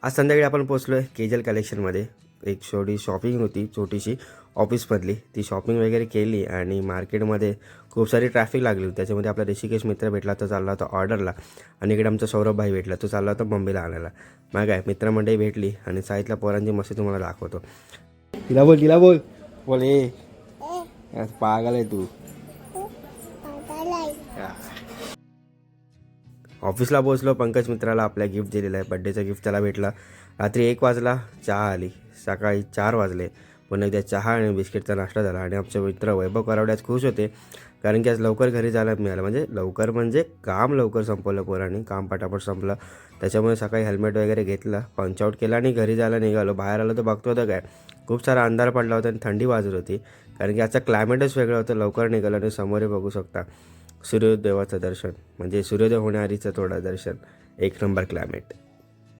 आज संध्याकाळी आपण पोचलो आहे केजल कलेक्शनमध्ये. एक छोटी शॉपिंग होती छोटीशी ऑफिसमधली, ती शॉपिंग वगैरे केली आणि मार्केटमध्ये खूप सारी ट्रॅफिक लागली होती. त्याच्यामध्ये आपला ऋषिकेश मित्र भेटला, तो चालला होता ऑर्डरला, आणि इकडे आमचा सौरभ भाई भेटला, तो चालला होता मम्मीला आणायला. मग काय मित्रमंडळी भेटली आणि साईतला पोरांची मस्ती तुम्हाला दाखवतो. तिला बोल बोल ए पागल आहे तू. ऑफिसला पोचलो, पंकज मित्राला आपल्या गिफ्ट दिलेलं आहे, बड्डेचा गिफ्ट त्याला भेटला. रात्री 1 वाजला चहा आली, सकाळी 4 वाजले पुन्हा एकदा चहा आणि बिस्किटचा नाश्ता झाला. आणि आमचे मित्र वैभव करावडे आज खुश होते, कारण की आज लवकर घरी जायला मिळालं. म्हणजे लवकर म्हणजे काम लवकर संपवलं पोरांनी, काम पटापट संपलं. त्याच्यामुळे सकाळी हेल्मेट वगैरे घेतलं, पंच आऊट केला आणि घरी जायला निघालो. बाहेर आलो तर बघतो होतं काय, खूप सारा अंधार पडला होता आणि थंडी वाजत होती, कारण की आजचं क्लायमेटच वेगळं होतं. लवकर निघालं आणि समोर बघू शकता सूर्योदयाचं दर्शन, म्हणजे सूर्योदय होण्याआधीचं थोडं दर्शन. एक नंबर क्लायमेट.